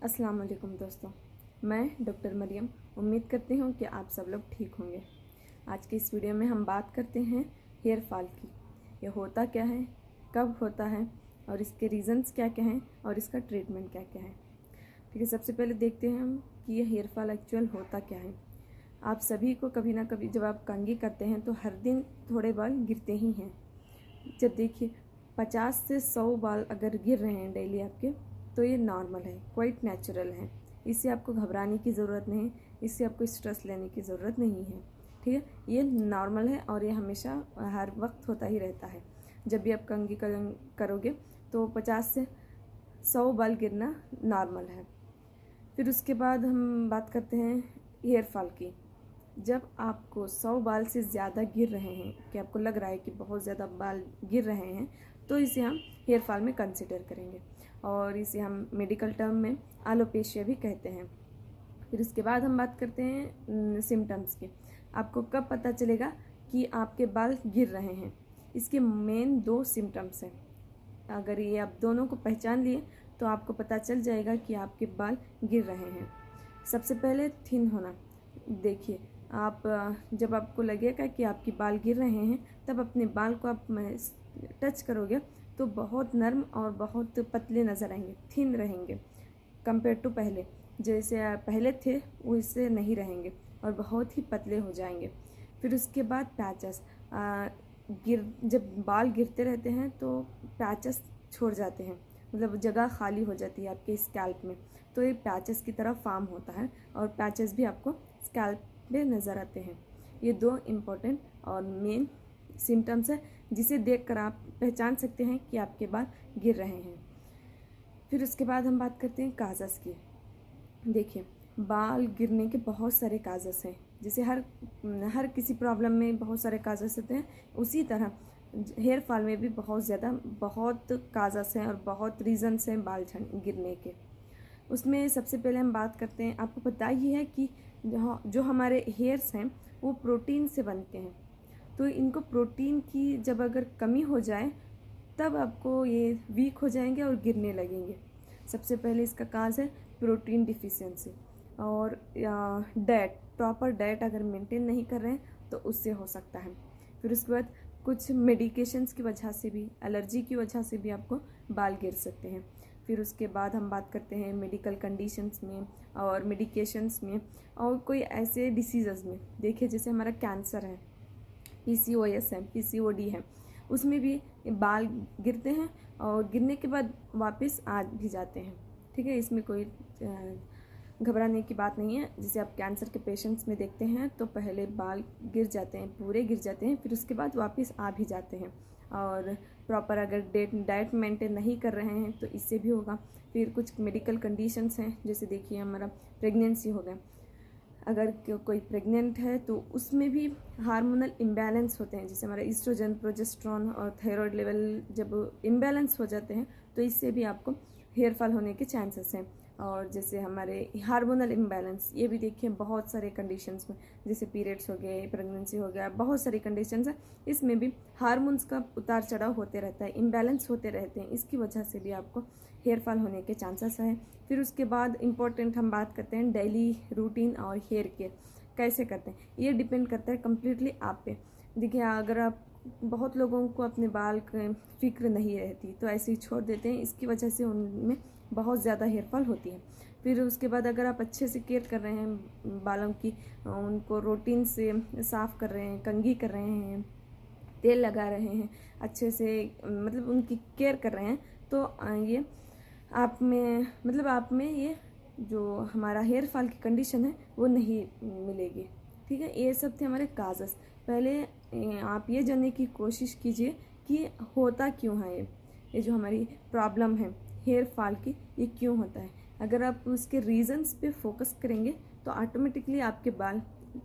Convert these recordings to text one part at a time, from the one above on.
अस्सलाम वालेकुम दोस्तों, मैं डॉक्टर मरियम। उम्मीद करती हूँ कि आप सब लोग ठीक होंगे। आज की इस वीडियो में हम बात करते हैं हेयर फॉल की। ये होता क्या है, कब होता है और इसके रीज़न्स क्या क्या हैं और इसका ट्रीटमेंट क्या क्या है। ठीक है, सबसे पहले देखते हैं हम कि ये हेयर फॉल एक्चुअल होता क्या है। आप सभी को कभी ना कभी जब आप कंघी करते हैं तो हर दिन थोड़े बाल गिरते ही हैं। जब देखिए 50 से 100 बाल अगर गिर रहे हैं डेली आपके, तो ये नॉर्मल है, क्वाइट नेचुरल है। इससे आपको घबराने की ज़रूरत नहीं, इससे आपको स्ट्रेस लेने की ज़रूरत नहीं है। ठीक है, ये नॉर्मल है और ये हमेशा हर वक्त होता ही रहता है। जब भी आप कंघी करोगे तो 50 से 100 बाल गिरना नॉर्मल है। फिर उसके बाद हम बात करते हैं हेयर फॉल की। जब आपको 100 बाल से ज़्यादा गिर रहे हैं, कि आपको लग रहा है कि बहुत ज़्यादा बाल गिर रहे हैं, तो इसे हम हेयर फॉल में कंसिडर करेंगे और इसे हम मेडिकल टर्म में एलोपेशिया भी कहते हैं। फिर उसके बाद हम बात करते हैं सिम्टम्स के। आपको कब पता चलेगा कि आपके बाल गिर रहे हैं। इसके मेन 2 सिम्टम्स हैं। अगर ये आप दोनों को पहचान लिए तो आपको पता चल जाएगा कि आपके बाल गिर रहे हैं। सबसे पहले थिन होना। देखिए, आप जब आपको लगेगा कि आपके बाल गिर रहे हैं, तब अपने बाल को आप टच करोगे तो बहुत नर्म और बहुत पतले नज़र आएंगे, थिन रहेंगे कंपेयर टू पहले। जैसे पहले थे वैसे नहीं रहेंगे और बहुत ही पतले हो जाएंगे। फिर उसके बाद पैचेस जब बाल गिरते रहते हैं तो पैचेस छोड़ जाते हैं, मतलब जगह खाली हो जाती है आपके स्कैल्प में, तो ये पैचेस की तरह फॉर्म होता है और पैचेस भी आपको स्कैल्प पे नज़र आते हैं। ये 2 इम्पोर्टेंट और मेन सिम्टम्स है जिसे देखकर आप पहचान सकते हैं कि आपके बाल गिर रहे हैं। फिर उसके बाद हम बात करते हैं काजस की। देखिए, बाल गिरने के बहुत सारे काजस हैं। जैसे हर किसी प्रॉब्लम में बहुत सारे काजस होते हैं, उसी तरह हेयर फॉल में भी बहुत काजस हैं और बहुत रीज़न्स हैं बाल गिरने के। उसमें सबसे पहले हम बात करते हैं, आपको पता ही है कि जो हमारे हेयर्स हैं वो प्रोटीन से बनते हैं। तो इनको प्रोटीन की जब अगर कमी हो जाए तब आपको ये वीक हो जाएंगे और गिरने लगेंगे। सबसे पहले इसका काज है प्रोटीन डिफिशियंसी। और प्रॉपर डाइट अगर मेंटेन नहीं कर रहे हैं तो उससे हो सकता है। फिर उसके बाद कुछ मेडिकेशंस की वजह से भी, एलर्जी की वजह से भी आपको बाल गिर सकते हैं। फिर उसके बाद हम बात करते हैं मेडिकल कंडीशंस में और मेडिकेशंस में और कोई ऐसे डिसीज़ में। देखिए, जैसे हमारा कैंसर है, PCOS है, PCOD है, उसमें भी बाल गिरते हैं और गिरने के बाद वापस आ भी जाते हैं। ठीक है, इसमें कोई घबराने की बात नहीं है। जैसे आप कैंसर के पेशेंट्स में देखते हैं तो पहले बाल गिर जाते हैं, पूरे गिर जाते हैं, फिर उसके बाद वापस आ भी जाते हैं। और प्रॉपर अगर डाइट मेंटेन नहीं कर रहे हैं तो इससे भी होगा। फिर कुछ मेडिकल कंडीशंस हैं, जैसे देखिए हमारा प्रेगनेंसी हो गया। अगर कोई प्रेग्नेंट है तो उसमें भी हार्मोनल इम्बैलेंस होते हैं, जैसे हमारा ईस्ट्रोजन, प्रोजेस्टेरॉन और थायराइड लेवल जब इम्बैलेंस हो जाते हैं तो इससे भी आपको हेयर फॉल होने के चांसेस हैं। और जैसे हमारे हार्मोनल इम्बैलेंस, ये भी देखिए बहुत सारे कंडीशंस में, जैसे पीरियड्स हो गए, प्रेगनेंसी हो गया, बहुत सारी कंडीशंस हैं, इसमें भी हार्मोन्स का उतार चढ़ाव होते रहता है, इम्बैलेंस होते रहते हैं। इसकी वजह से भी आपको हेयर फॉल होने के चांसेस हैं। फिर उसके बाद इम्पोर्टेंट हम बात करते हैं डेली रूटीन और हेयर केयर कैसे करते हैं। ये डिपेंड करता है कम्प्लीटली आप पे। देखिए, अगर आप, बहुत लोगों को अपने बाल की फिक्र नहीं रहती तो ऐसे ही छोड़ देते हैं, इसकी वजह से उनमें बहुत ज़्यादा हेयर फॉल होती है। फिर उसके बाद अगर आप अच्छे से केयर कर रहे हैं बालों की, उनको रूटीन से साफ़ कर रहे हैं, कंघी कर रहे हैं, तेल लगा रहे हैं, अच्छे से मतलब उनकी केयर कर रहे हैं, तो ये आप में ये जो हमारा हेयर फॉल की कंडीशन है वो नहीं मिलेगी। ठीक है, ये सब थे हमारे काजस। पहले आप ये जानने की कोशिश कीजिए कि होता क्यों है ये जो हमारी प्रॉब्लम है हेयर फॉल की, ये क्यों होता है। अगर आप उसके रीजंस पे फोकस करेंगे तो ऑटोमेटिकली आपके बाल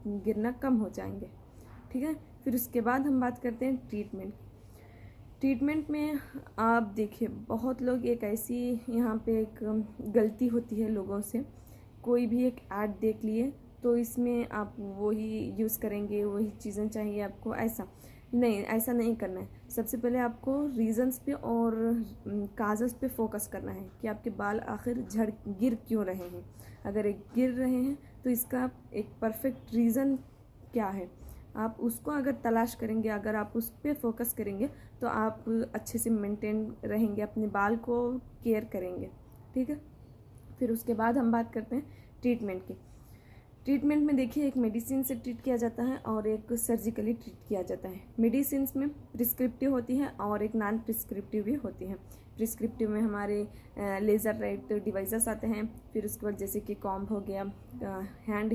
गिरना कम हो जाएंगे। ठीक है, फिर उसके बाद हम बात करते हैं ट्रीटमेंट में। आप देखिए, बहुत लोग एक ऐसी यहाँ पे एक गलती होती है लोगों से, कोई भी एक ऐड देख लिए तो इसमें आप वही यूज़ करेंगे, वही चीज़ें चाहिए आपको, ऐसा नहीं, ऐसा नहीं करना है। सबसे पहले आपको रीजंस पे और काजेस पे फोकस करना है कि आपके बाल आखिर गिर क्यों रहे हैं। अगर एक गिर रहे हैं तो इसका एक परफेक्ट रीज़न क्या है, आप उसको अगर तलाश करेंगे, अगर आप उस पर फोकस करेंगे तो आप अच्छे से मेंटेन रहेंगे, अपने बाल को केयर करेंगे। ठीक है, फिर उसके बाद हम बात करते हैं ट्रीटमेंट की। ट्रीटमेंट में देखिए, एक मेडिसिन से ट्रीट किया जाता है और एक सर्जिकली ट्रीट किया जाता है। मेडिसिन में प्रिस्क्रिप्टिव होती है और एक नॉन प्रिस्क्रिप्टिव भी होती है। प्रिस्क्रिप्टिव में हमारे लेज़र लाइट डिवाइसेस आते हैं, फिर उसके बाद जैसे कि कॉम्ब हो गया, हैंड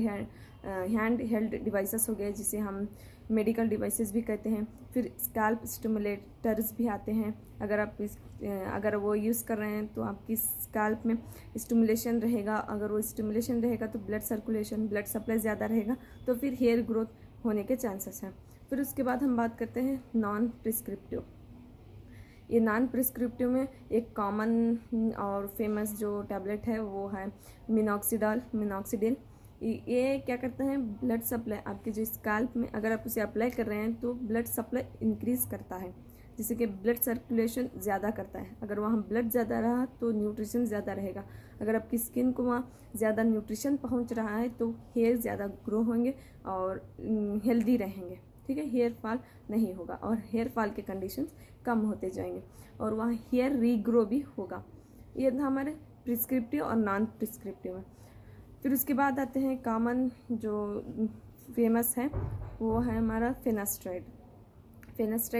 हेल्ड डिवाइसेस हो गए जिसे हम मेडिकल डिवाइसेस भी कहते हैं, फिर स्कैल्प स्टिमुलेटर्स भी आते हैं। अगर वो यूज़ कर रहे हैं तो आपकी स्कैल्प में स्टिमुलेशन रहेगा, अगर वो स्टिमुलेशन रहेगा तो ब्लड सर्कुलेशन, ब्लड सप्लाई ज़्यादा रहेगा, तो फिर हेयर ग्रोथ होने के चांसेस हैं। फिर उसके बाद हम बात करते हैं नॉन प्रिस्क्रिप्टिव। ये नॉन प्रिस्क्रिप्टिव में एक कॉमन और फेमस जो टैबलेट है वो है मिनॉक्सिडिल। ये क्या करता है, ब्लड सप्लाई आपके जो स्कैल्प में अगर आप उसे अप्लाई कर रहे हैं तो ब्लड सप्लाई इंक्रीज़ करता है, जिससे कि ब्लड सर्कुलेशन ज़्यादा करता है। अगर वहाँ ब्लड ज़्यादा रहा तो न्यूट्रिशन ज़्यादा रहेगा। अगर आपकी स्किन को वहाँ ज़्यादा न्यूट्रिशन पहुँच रहा है तो हेयर ज़्यादा ग्रो होंगे और हेल्दी रहेंगे। ठीक है, हेयर फॉल नहीं होगा और हेयर फॉल के कंडीशंस कम होते जाएंगे और वहाँ हेयर रीग्रो भी होगा। ये था हमारे प्रिस्क्रिप्टिव और नॉन प्रिस्क्रिप्टिव में। फिर उसके बाद आते हैं कॉमन जो फेमस है वो है हमारा फेनास्ट्राइड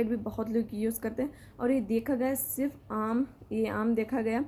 भी बहुत लोग यूज़ करते हैं और ये देखा गया सिर्फ आम देखा गया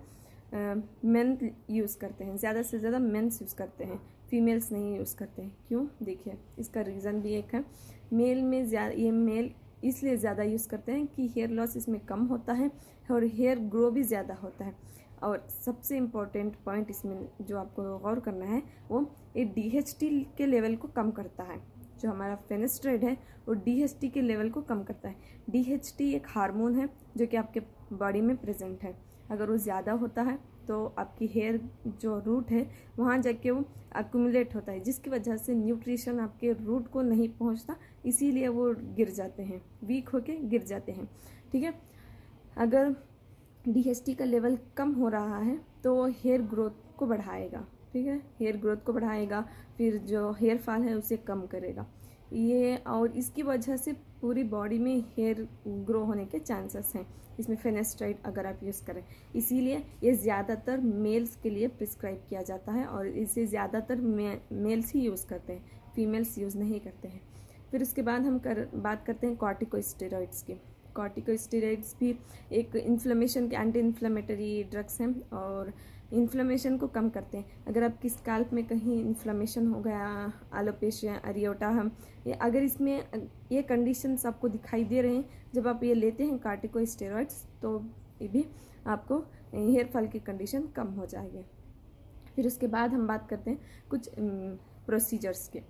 मेन यूज़ करते हैं, ज़्यादा से ज़्यादा मेंस यूज़ करते हैं, फीमेल्स नहीं यूज़ करते हैं। क्यों? देखिए, इसका रीज़न भी एक है, मेल इसलिए ज़्यादा यूज़ करते हैं कि हेयर लॉस इसमें कम होता है और हेयर ग्रो भी ज़्यादा होता है। और सबसे इम्पॉर्टेंट पॉइंट इसमें जो आपको गौर करना है वो ये DHT के लेवल को कम करता है। जो हमारा फेनास्ट्राइड है वो DHT के लेवल को कम करता है। DHT एक हार्मोन है जो कि आपके बॉडी में प्रेजेंट है। अगर वो ज़्यादा होता है तो आपकी हेयर जो रूट है वहाँ जाके वो अक्यूमुलेट होता है, जिसकी वजह से न्यूट्रिशन आपके रूट को नहीं पहुँचता, इसीलिए वो गिर जाते हैं, वीक होके गिर जाते हैं। ठीक है, अगर DHT का लेवल कम हो रहा है तो हेयर ग्रोथ को बढ़ाएगा। ठीक है, हेयर ग्रोथ को बढ़ाएगा, फिर जो हेयर फॉल है उसे कम करेगा ये, और इसकी वजह से पूरी बॉडी में हेयर ग्रो होने के चांसेस हैं इसमें फेनास्ट्राइड अगर आप यूज़ करें। इसीलिए ये ज़्यादातर मेल्स के लिए प्रिस्क्राइब किया जाता है और इसे ज़्यादातर मेल्स ही यूज़ करते हैं, फीमेल्स यूज़ नहीं करते हैं। फिर उसके बाद हम बात करते हैं कॉर्टिकोस्टेरॉइड्स की। कॉर्टिकोस्टेरॉइड्स भी एक इन्फ्लेमेशन के एंटी इन्फ्लेमेटरी ड्रग्स हैं और इन्फ्लेमेशन को कम करते हैं। अगर आपकी स्कैल्प में कहीं इन्फ्लेमेशन हो गया, एलोपेशिया, अरियोटा, अगर इसमें ये कंडीशंस आपको दिखाई दे रहे हैं जब आप ये लेते हैं कॉर्टिकोस्टेरॉइड्स, तो ये भी आपको हेयर फॉल की कंडीशन कम हो जाएगी। फिर उसके बाद हम बात करते हैं कुछ प्रोसीजर्स के।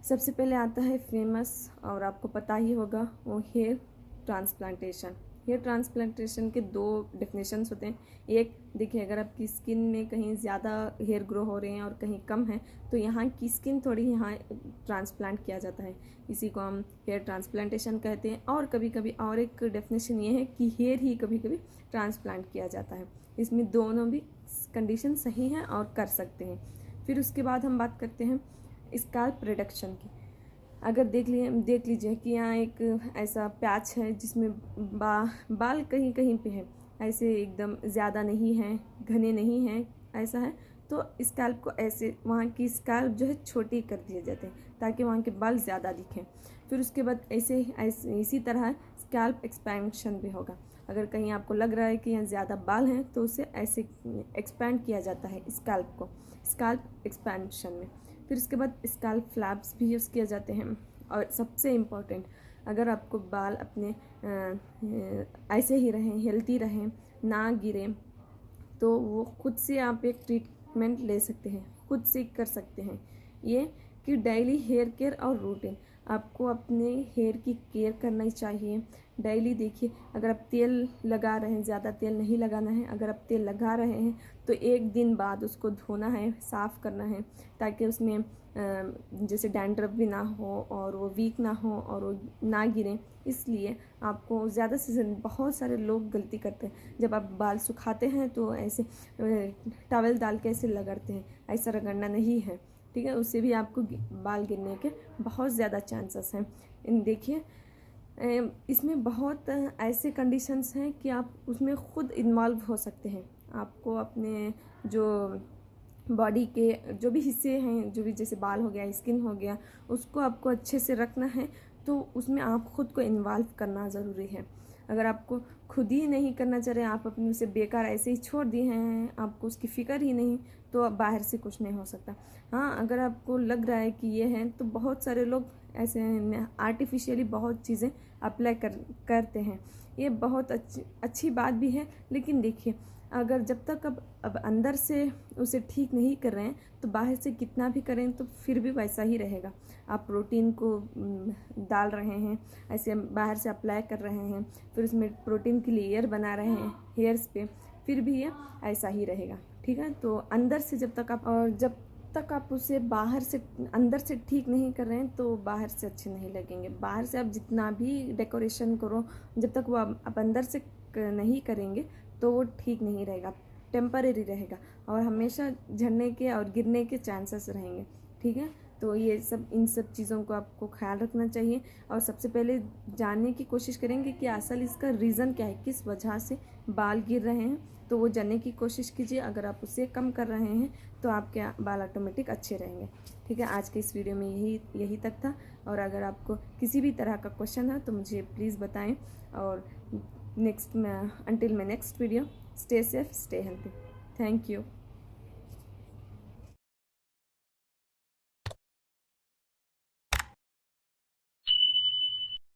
सबसे पहले आता है फेमस और आपको पता ही होगा वो हेयर ट्रांसप्लांटेशन। हेयर ट्रांसप्लांटेशन के दो डेफिनेशंस होते हैं। एक देखिए, अगर आपकी स्किन में कहीं ज़्यादा हेयर ग्रो हो रहे हैं और कहीं कम है तो यहाँ की स्किन थोड़ी यहाँ ट्रांसप्लांट किया जाता है, इसी को हम हेयर ट्रांसप्लांटेशन कहते हैं। और कभी कभी और एक डेफिनेशन ये है कि हेयर ही कभी कभी ट्रांसप्लांट किया जाता है। इसमें दोनों भी कंडीशन सही हैं और कर सकते हैं। फिर उसके बाद हम बात करते हैं स्कैल्प रिडक्शन की। अगर देख लीजिए कि यहाँ एक ऐसा पैच है जिसमें बाल कहीं कहीं पे है, ऐसे एकदम ज़्यादा नहीं है, घने नहीं हैं, ऐसा है तो स्कैल्प को ऐसे वहाँ की स्कैल्प जो है छोटी कर दिए जाते हैं ताकि वहाँ के बाल ज़्यादा दिखें। फिर उसके बाद ऐसे इसी तरह स्कैल्प एक्सपेंशन भी होगा। अगर कहीं आपको लग रहा है कि यहाँ ज़्यादा बाल हैं तो उसे ऐसे एक्सपेंड किया जाता है स्कैल्प को, स्कैल्प एक्सपेंशन में। फिर उसके बाद स्कैल्प फ्लैप्स भी यूज़ किए जाते हैं। और सबसे इम्पॉर्टेंट, अगर आपको बाल अपने ऐसे ही रहें, हेल्दी रहें, ना गिरें, तो वो खुद से आप एक ट्रीटमेंट ले सकते हैं, खुद से कर सकते हैं। ये कि डेली हेयर केयर और रूटीन, आपको अपने हेयर की केयर करना चाहिए। डेली देखिए, अगर आप तेल लगा रहे हैं, ज़्यादा तेल नहीं लगाना है। अगर आप तेल लगा रहे हैं तो 1 दिन बाद उसको धोना है, साफ़ करना है, ताकि उसमें जैसे डैंड्रफ भी ना हो और वो वीक ना हो और वो ना गिरें। इसलिए आपको ज़्यादा से ज़्यादा, बहुत सारे लोग गलती करते हैं, जब आप बाल सुखाते हैं तो ऐसे टॉवल डाल के ऐसे रगड़ते हैं। ऐसा रगड़ना नहीं है, ठीक है। उससे भी आपको बाल गिरने के बहुत ज़्यादा चांसेस हैं। देखिए, इसमें बहुत ऐसे कंडीशंस हैं कि आप उसमें ख़ुद इन्वॉल्व हो सकते हैं। आपको अपने जो बॉडी के जो भी हिस्से हैं, जो भी जैसे बाल हो गया, स्किन हो गया, उसको आपको अच्छे से रखना है, तो उसमें आप ख़ुद को इन्वॉल्व करना ज़रूरी है। अगर आपको खुद ही नहीं करना चाह रहे, आप अपने उसे बेकार ऐसे ही छोड़ दिए हैं, आपको उसकी फ़िक्र ही नहीं, तो अब बाहर से कुछ नहीं हो सकता। हाँ, अगर आपको लग रहा है कि ये है, तो बहुत सारे लोग ऐसे आर्टिफिशियली बहुत चीज़ें अप्लाई करते हैं। ये बहुत अच्छी बात भी है, लेकिन देखिए, अगर जब तक अब अंदर से उसे ठीक नहीं कर रहे हैं, तो बाहर से कितना भी करें तो फिर भी वैसा ही रहेगा। आप प्रोटीन को डाल रहे हैं, ऐसे बाहर से अप्लाई कर रहे हैं, फिर उसमें प्रोटीन की लेयर बना रहे हैं हेयर्स पे, फिर भी ये ऐसा ही रहेगा, ठीक है। तो अंदर से जब तक आप उसे बाहर से अंदर से ठीक नहीं कर रहे हैं, तो बाहर से अच्छे नहीं लगेंगे। बाहर से आप जितना भी डेकोरेशन करो, जब तक वो आप अंदर से नहीं करेंगे तो वो ठीक नहीं रहेगा, टेम्परेरी रहेगा और हमेशा झड़ने के और गिरने के चांसेस रहेंगे, ठीक है। तो ये सब, इन सब चीज़ों को आपको ख्याल रखना चाहिए और सबसे पहले जानने की कोशिश करेंगे कि असल इसका रीज़न क्या है, किस वजह से बाल गिर रहे हैं, तो वो जानने की कोशिश कीजिए। अगर आप उसे कम कर रहे हैं तो आपके बाल ऑटोमेटिक अच्छे रहेंगे, ठीक है। आज के इस वीडियो में यही तक था, और अगर आपको किसी भी तरह का क्वेश्चन है तो मुझे प्लीज़ बताएं। और until my next video, stay safe, stay healthy. Thank you.